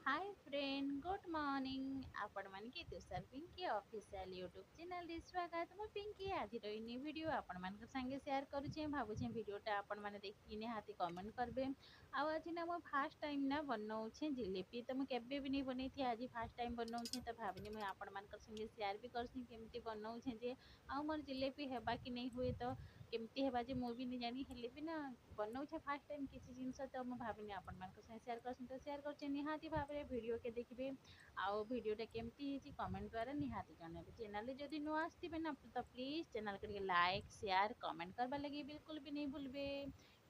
hi friend good morning आपण मानके Tushar Pinky official YouTube channel रे स्वागत मु पिंकी आज इनी वीडियो आपण मान संगे शेयर करूचे भाबुचे वीडियोटा आपण माने देखि निहाती कमेंट करबे आज ना मो फर्स्ट टाइम ना बनाऊे जिलेबी तो मुझे केबे भी नहीं बनी थी आज फर्स्ट टाइम बनाऊे तो भाविनी मुझे आपण मान संगे शेयर भी करसी केमती बनाऊे जे आ मोर जिलेबी हेबा कि नहीं हुए तो केमती हेबा जे मु भी नहीं जानी हेले भी ना बनाऊे फर्स्ट टाइम किसी जिनस तो मुझे भाविनी आपण मान संगे शेयर करसी तो शेयर कर निहाती भाव भिडियो के देखिए आउ भिडियोटा केमती कमेंट द्वारा निहाती जनइबे चैनल जदि नुआ आसथिबे ना तो प्लीज चैनल को लाइक शेयर कमेंट करबा लगी बिल्कुल भी नहीं भूलबे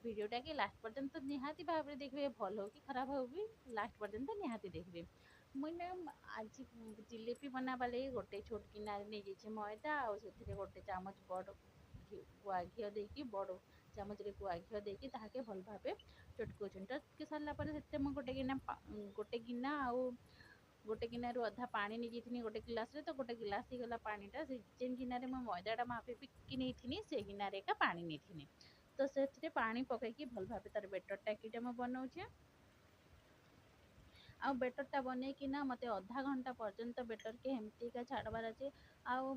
भिडियोटा के लास्ट पर्यंत निहाती भाव देखिए भल हो कि खराब हो भी लास्ट पर्यंत निहाती देखिए मुझे आज जिलेबी बनावा लगी गोटे छोट गिनारे नहीं जाइए मैदा आउ गोटे चामच बड़ गुआ घी देकी बड़ चामच गुआ घी देकी ताके भल भाव चटकुछन चटकी सारा गोटे गिना आउ गोटे गिनारू अधा पानी नहीं जाइए गोटे गिलास रे तो गोटे गिलास ही गला पानीटा से जेन गिनारे मैं मैदाटा मापिकी नहीं से गिनारे का पानी नहीं तो से पानी पकईकी भल भाव तार बेटरटा कि बनाऊे आ बेटरटा बनईकिना मत अधा घंटा पर्यंत बेटर के हेमतीका छाड़बार अच्छे आउ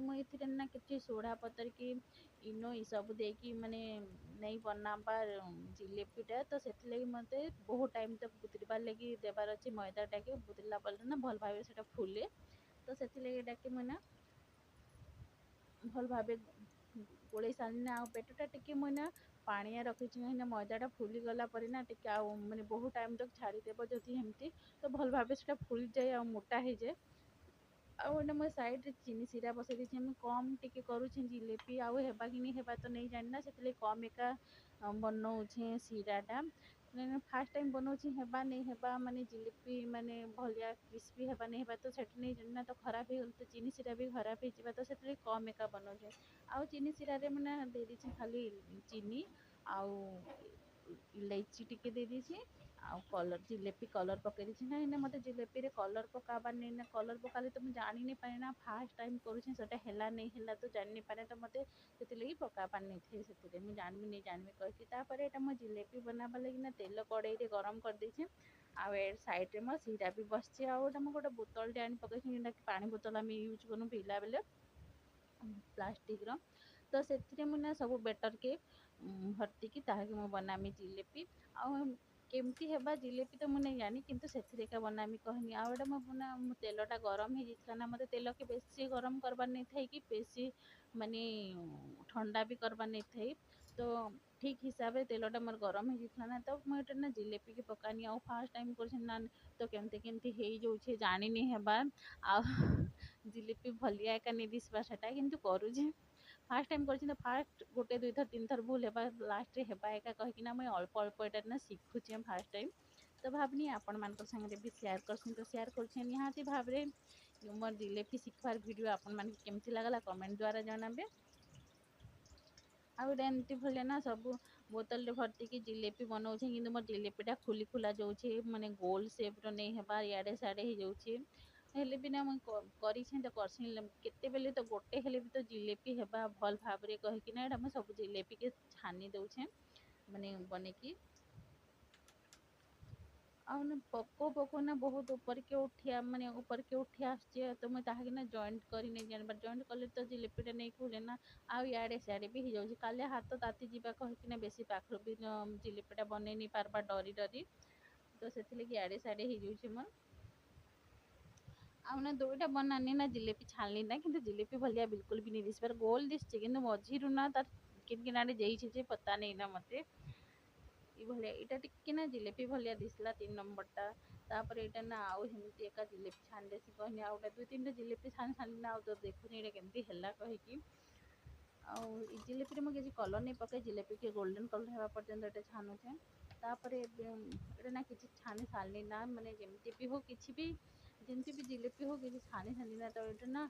ना कि सोढ़ा पतर कि इनो ई सब देकी माने नहीं बनाबार जिलेबीटा तो से मत बहुत टाइम तक बुतरबार लगी देबार अच्छे मैदाटा के बुतरला ना भल भाव से फुले तो से मुझे भल भाव गोल सारी ना पेटटा टी मुझे पानिया रखी कहीं मैदाटा फुली गला पर ना टे माने बहुत टाइम तक छाड़देव जदि एमती तो भल भाव से फुल जाए आ मोटा हो जाए आउे मो सैड्रे चीनी सीरा बसई देती कम टी करुचे जिलेबी आउ हेबा कि नहीं हेबा तो नहीं जानी ना से कम एका बनाऊे सीराटा फास्ट टाइम बनाऊे हेबा नहीं हेबा माने जिलेबी माने भलिया क्रिस्पी हेबा नहीं हेबा तो सेठी नहीं जानी ना तो खराब हो तो चीनी सीरा भी खराब हो तो से कम एका बनाऊे आउ चीनी सीरा मैंने दे दीछे खाली चीनी आउ इलायची टिके दे दीछे आउ कलर जिलेबी कलर पकई देती कहीं मत जिलेबी रे कलर पकाबार नहीं ना कलर पकाले तो मुझे जानी नहीं पारे ना फास्ट टाइम करुचे है नहीं है तो जानी नहीं पारे तो मत से पकाबार नहीं थे से मुझे जानवी नहीं जानवी कहीपर यहाँ मो जिलेबी बनावा लगी ना तेल कड़े गरम कर देछे आउ ए साइड मो सीरा भी बसचे आउटा मुझे गोटे बोतल आनी पकई पानी बोतल आम यूज करूँ पीला बेले प्लास्टिक तो से मुझे सब बेटर के भर्ती की ताकि मुझे बनामी जिलेबी आउ केमती हेबा जिलेबी तो मुझे नहीं जानी किंतु से बनामी कहनी आउटा मो बना तेलटा गरम हो जाता ना मत तेल के बेसी गरम करबार नहीं थे कि बेसी माने ठंडा भी करबार नहीं थे तो ठीक हिसाब से तेलटा मोर गरम हो जाता ना तो मुझे ना जिलेबी के पकानी आउ फास्ट टाइम कर तो केमती केमती हो जाऊे जानी नहीं हेबार आ जिलेबी भलिया एका नहीं दिसबार सेटा किंतु करूचे फास्ट टाइम कर फास्ट गोटे दुई थर तीन थर भूल है लास्ट रे हेबा एका कहीकिना मुझे अल्प अल्प एटा ना शिखुचे फास्ट टाइम तो भावनी आपण मान संगे भी शेयर करसी तो शेयर कर निहाती भाव मोर जिलेबी शिखबार वीडियो आपण मान केमती लगला कमेंट द्वारा जनाबे आउटा एमती भले ना सब बोतल रे भर्ती की जिलेबी बनाऊे कि मोर जिलेबीटा खुली खुला जाऊे माने गोल सेप रो नहीं हेबार इे साड़े हो जाऊे हेले भी ना मुझे करी तो करसी केतेबेले तो गोटे हेले भी तो जिलेबी हेबा भल भाव कहीकिना एटा मुझे सब जिलेबी के छानी दौचे माने बनेकी आउ ना पको पको ना बहुत ऊपर के उठिया माने ऊपर के उठी आसचे तो मैं ताकि ना जॉइंट करी नहीं जानबार जॉइंट कले तो जिलेबीटा नहीं खुले ना आउ इे सियाड़े भी हो जाऊे काले हाथ ताती जावा कहीकिना बेसी पाखर भी जिलेबीटा बन नहीं पारबा डरी डरी तो से इे सियाड़े हो जाऊे मोर आउ ना दुईटा बनानी ना जिलेबी छानली ना कि जिलेबी भलिया बिल्कुल भी नहीं दिसबार गोल दिशे कि मझी ना तार किन किनारे जाइए पता नहीं ना मत भाया यहाँ टिके ना जिलेबी भलिया दिसला 3 नंबरटा तापर यहाँ ना आउ हेमती एका जिलेबी छान देसी कहनी आउटा दुई तीन जिलेबी छान छानी ना तो देखुनी ये केमती है कहीकि जिलेबी में किसी कलर नहीं पकई जिलेबी के गोल्डन कलर होगा पर्यंत ये छानुचे तापर ये ना किसी छानी सारनी ना माने जमती भी हो किसी भी जमती भी जिलेबी हो किसी छानी सारनी ना तो ये ना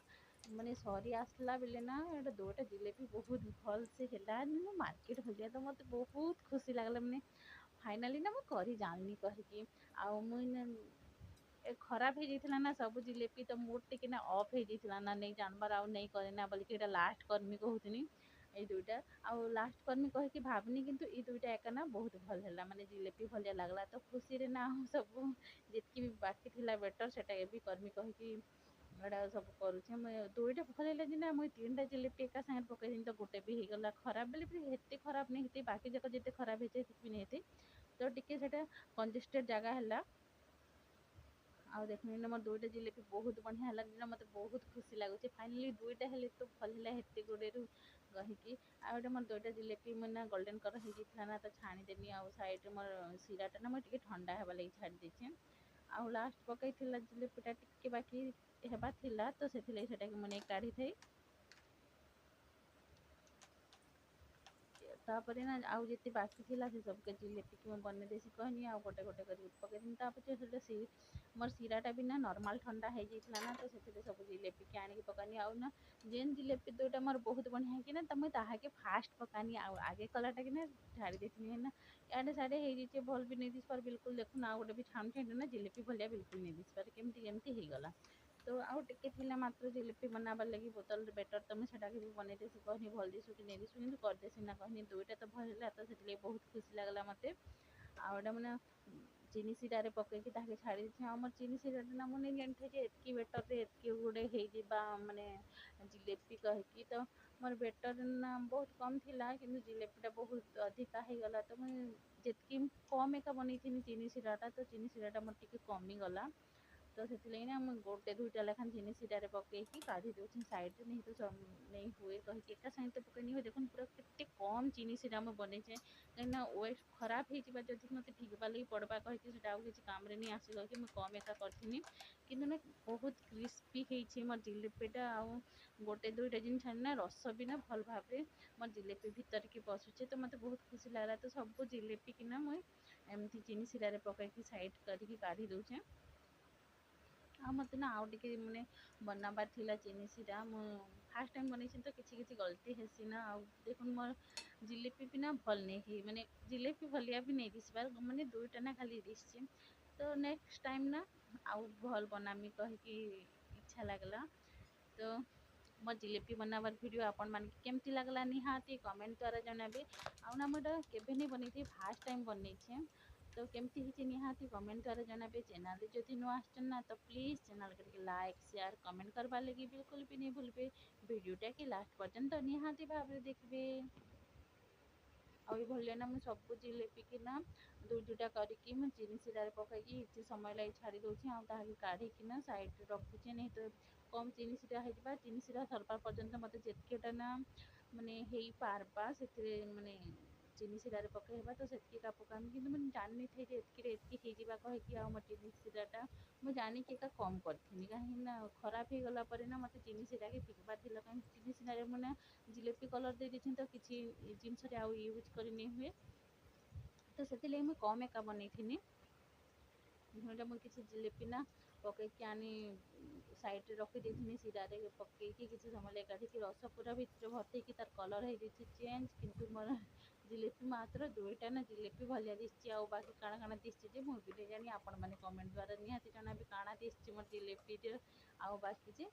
माने सरी आसला बेले ना ये दुईटा जिलेबी बहुत भल से है मार्केट भलिया तो मत बहुत खुशी लगला मैंने फाइनाली ना मुझे जानी कहीकि खराब हो जाता ना सब जिलेबी तो मूड टिके ना अफ हो जाता ना नहीं जानबार आउ नहीं करे ना बोलिक लास्ट कर्मी कहूनी ये दुईटा आउ लास्ट कर्मी कहीकि भावनी किंतु ये दुईटा एका ना बहुत भल है माने जिलेबी भलिया लगला तो खुशी रे ना सब जितकी भी बाकी थिला बेटर सेटा भी करमी कहिकी एटा सब करूचे मैं दुईटा भल है ना मुझे 3टा जिलेपी एका सागर पकई तो गोटे भी होगला खराब बेले भी हेते खराब नहीं होती बाकी जाक जिते खराब होते भी नहीं होती तो टिके सेटा कंजेस्टेड जगह है आउ देखनी ना मोर दुईटा जिलेबी बहुत बढ़िया है ना मत बहुत खुशी लगुच फाइनाली दुईटा हेल्ले तो भल है हेते गुड़े कहीकि आउटे मोर दुईटा जिलेबी मैंने गोल्डन कलर हो ना तो छाणीदेनी आउ साइड मोर सीराटा ना मुझे ठंडा हेबा लगी छाड़ी देछे आउ लास्ट पकई जिलेबीटा टिके बाकी हेबा थिला तो से मुझे काढ़ी थी तापर ना आउ जिते बाकी थिला से सबके जिलेबी की मैं बने देसी कहनी आ गोटे गोटे कर पकई तापर से मोर सीराटा भी ना नॉर्मल ठंडा हो जाता ना तो से सब जिलेबी के आनिक पकानी आउ ना जेन जिलेबी दुईटा मोर बहुत बढ़िया कि ना तो मुझे ताहा के फास्ट पकानी आगे कलरटा कि ना झाड़ी देती है ना इे साढ़े हो भल भी नहीं दिस पार बिल्कुल देखुन आ गोटे भी छाणुचे ना जिलेबी भलिया बिल्कुल नहीं दिस पार केमती केमती होगला तो आउ टिके थिला मात्र जिलेबी बनाबार लगी बोतल बेटर तो मुझे भी बनई देसी कहनी भल दिशु कि नहीं दिशु कि करदेसी ना कहनी दुईटा तो भल है तो से बहुत खुशी लगला मत आउटा मैंने चीनी सीरारे पकईकी ताके छाड़ी देछे आमर चीनी सीराटा ना मुझे जानते जे एतकी बेटर रे एतकी गुड़े होइबा माने जिलेबी कहीकि तो मोर बेटर ना बहुत कम थिला किंतु जिलेबीटा बहुत अधिका होगला तो मुझे जितकी कम एका बनई चीनी सीराटा तो चीनी सीराटा मोर टिके कमी गला तो से ना मुझे गोटे दुईटा लेखान चीनी सीरारे पकईकी काढ़ी दूसरी साइड नहीं तो नहीं हुए कहीकि एका साइड तो पकईनी हुए देखुन पूरा केते कम चीनी सीरा मैं बनईचे कहीं वेस्ट खराब हो जब मत फिगवा लगी पड़वा कहीकि किसी काम नहीं आसला कि मुझे कम एका करी कि ना बहुत क्रिस्पी होती मोर जिलेबीटा आउ गोटे दुईटा जिन छाड़ी ना रस भी ना भल भाव मोर जिलेबी भितर की पशुचे तो मत बहुत खुशी लगला तो सब जिलेबी कि ना मुझे एमती चीनी सीरारे पकईकी साइड करके काढ़ी दूचे आ मत ना आउ टे मैंने बनाबार थिला चीनी सीरा मु फास्ट टाइम बनई तो किसी किसी गलती हेसी ना आ देखुन मोर जिलेबी भी ना भल नहीं माने जिलेबी भलिया भी नहीं दिस बार मैंने दुईटा ना खाली दिशे तो नेक्स्ट टाइम ना आउ भल बनामी कहीकि इच्छा लगला तो मो जिलेबी बनाबार वीडियो आपण मान केमती लगला निहाती कमेंट द्वारा जनाबे आउ ना मोटा केबे नहीं बनई फास्ट टाइम बनईछे तो केमती ही निहाती कमेंट द्वारा जनाबे चैनल जदि नुआ आछन ना तो प्लीज चैनल के लाइक शेयर कमेंट करवा लगी बिल्कुल भी नहीं भूलबे वीडियोटा की लास्ट पर्यंत निहाती भाव देखबे भलिया ना मुझे सब जिलेबी की ना दुई दुईटा करके मुझे चीनी सीरारे पकईकी किसी समय लगी छाड़ी दूसरी आगे काढ़ी ना साइड रखुचे नहीं तो कम चीनी सीरा होगा चीनी सीरा सरपार पर्यंत मत जितकेटा ना माने हो पारबा से माने चीनी सीरारे पकईबा तो सेतकीका पकामी कि मुझे जानी थी एतकी कहीकि मोर चीनी सीराटा मुझे जानिक एका कम करी कहीं खराब हो गला ना मत चीनी सीरा के फिकबार कहीं चीनी सीरारे मैंने जिलेबी कलर दे दी तो किसी जिनस आउ यूज कर नहीं हुए तो से मुझे कम एका बनई मुझे किसी जिलेबी ना पकईकी आनी साइड रखी देती सीरारे पकईकी किसी समय काढ़ी रस पूरा भितर भर्ती तार कलर हो चेंज किंतु मोर जिलेबी मात्र दुईटा ना जिलेबी भलिया दिशा आ बाकी काଣା काଣା दिशे मुझे भी नहीं जानी आपण मैंने कमेंट द्वारा निहाती जनाबे काଣା दिशे मोर जिलेबी आउ बाकी जे